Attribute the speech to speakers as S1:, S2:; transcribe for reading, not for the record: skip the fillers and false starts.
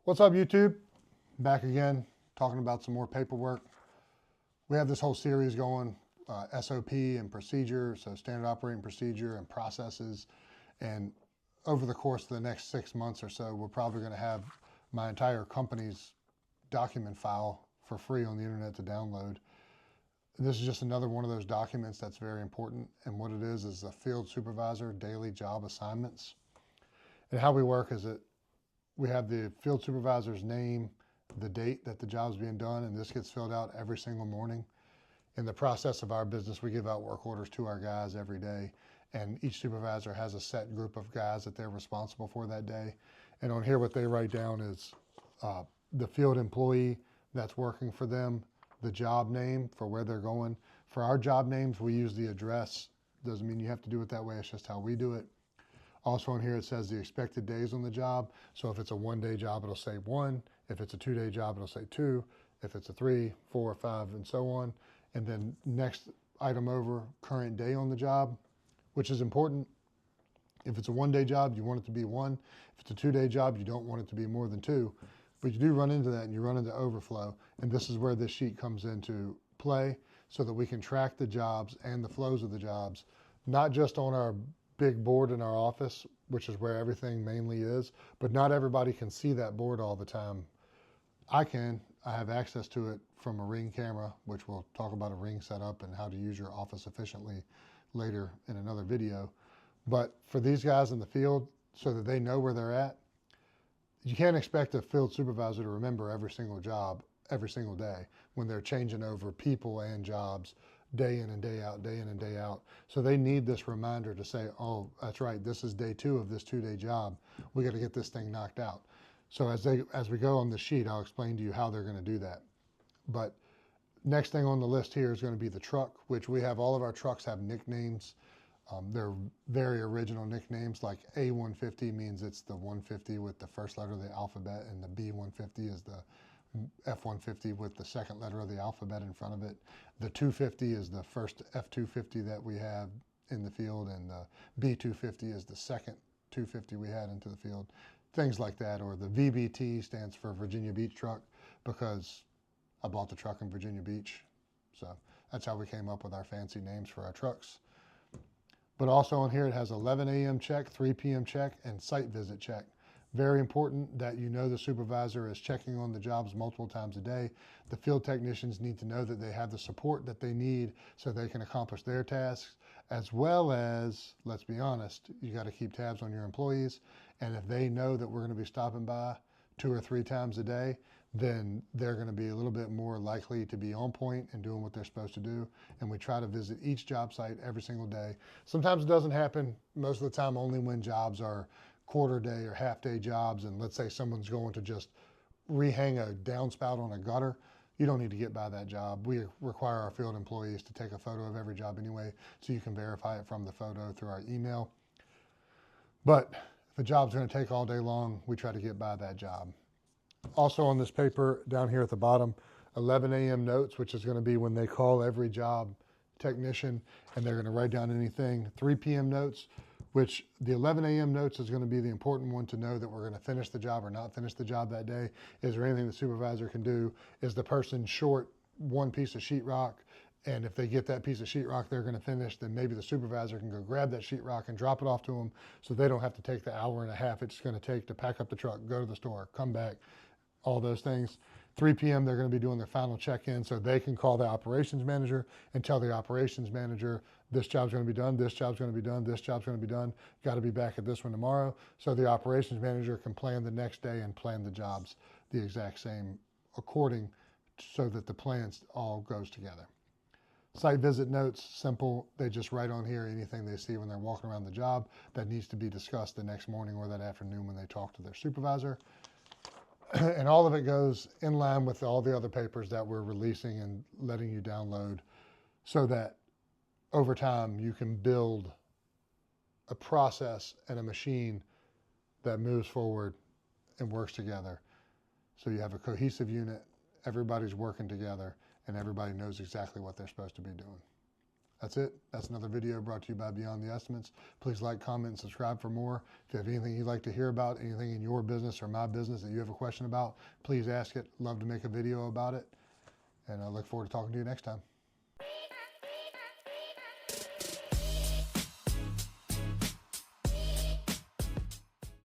S1: What's up, YouTube? Back again, talking about some more paperwork. We have this whole series going, SOP and procedure, so standard operating procedure and processes. And over the course of the next 6 months or so, we're probably going to have my entire company's document file for free on the internet to download. This is just another one of those documents that's very important. And what it is a Field Supervisor Daily Job Assignments. And how we work is that we have the field supervisor's name, the date that the job's being done, and this gets filled out every single morning. In the process of our business, we give out work orders to our guys every day, and each supervisor has a set group of guys that they're responsible for that day. And on here, what they write down is the field employee that's working for them, the job name for where they're going. For our job names, we use the address. Doesn't mean you have to do it that way, it's just how we do it. Also on here, it says the expected days on the job. So if it's a 1-day job, it'll say 1. If it's a 2-day job, it'll say 2. If it's a 3, 4, 5, and so on. And then next item over, current day on the job, which is important. If it's a 1-day job, you want it to be 1. If it's a 2-day job, you don't want it to be more than 2. But you do run into that, and you run into overflow. And this is where this sheet comes into play, so that we can track the jobs and the flows of the jobs, not just on our big board in our office, which is where everything mainly is, but not everybody can see that board all the time. I can. I have access to it from a Ring camera, which we'll talk about a Ring setup and how to use your office efficiently later in another video. But for these guys in the field, so that they know where they're at, you can't expect a field supervisor to remember every single job every single day when they're changing over people and jobs day in and day out, day in and day out. So they need this reminder to say, oh, that's right, this is day 2 of this 2-day job. We got to get this thing knocked out. So as we go on the sheet, I'll explain to you how they're going to do that. But next thing on the list here is going to be the truck, which we have, all of our trucks have nicknames. They're very original nicknames, like A150 means it's the 150 with the first letter of the alphabet, and the B150 is the F-150 with the second letter of the alphabet in front of it. The 250 is the first F-250 that we have in the field, and the B-250 is the second 250 we had into the field. Things like that. Or the VBT stands for Virginia Beach truck, because I bought the truck in Virginia Beach. So that's how we came up with our fancy names for our trucks. But also on here, it has 11 a.m. check, 3 p.m. check, and site visit check. Very important that you know the supervisor is checking on the jobs multiple times a day. The field technicians need to know that they have the support that they need so they can accomplish their tasks, as well as, let's be honest, you got to keep tabs on your employees. And if they know that we're going to be stopping by 2 or 3 times a day, then they're going to be a little bit more likely to be on point and doing what they're supposed to do. And we try to visit each job site every single day. Sometimes it doesn't happen, most of the time only when jobs are quarter-day or half-day jobs, and let's say someone's going to just rehang a downspout on a gutter. You don't need to get by that job. We require our field employees to take a photo of every job anyway, so you can verify it from the photo through our email. But if a job's going to take all day long, we try to get by that job. Also on this paper down here at the bottom, 11 a.m. notes, which is going to be when they call every job technician and they're going to write down anything. 3 p.m. notes, which the 11 a.m. notes is going to be the important one to know that we're going to finish the job or not finish the job that day. Is there anything the supervisor can do? Is the person short 1 piece of sheetrock? And if they get that piece of sheetrock they're going to finish, then maybe the supervisor can go grab that sheetrock and drop it off to them, so they don't have to take the hour and a half it's going to take to pack up the truck, go to the store, come back, all those things. 3 p.m. they're going to be doing their final check-in, so they can call the operations manager and tell the operations manager, this job's going to be done, this job's going to be done, this job's going to be done, got to be back at this one tomorrow. So the operations manager can plan the next day and plan the jobs the exact same according, so that the plans all goes together. Site visit notes, simple. They just write on here anything they see when they're walking around the job that needs to be discussed the next morning or that afternoon when they talk to their supervisor. And all of it goes in line with all the other papers that we're releasing and letting you download, so that over time you can build a process and a machine that moves forward and works together. So you have a cohesive unit, everybody's working together, and everybody knows exactly what they're supposed to be doing. That's it. That's another video brought to you by Beyond the Estimates. Please like, comment, and subscribe for more. If you have anything you'd like to hear about, anything in your business or my business that you have a question about, please ask it. Love to make a video about it. And I look forward to talking to you next time.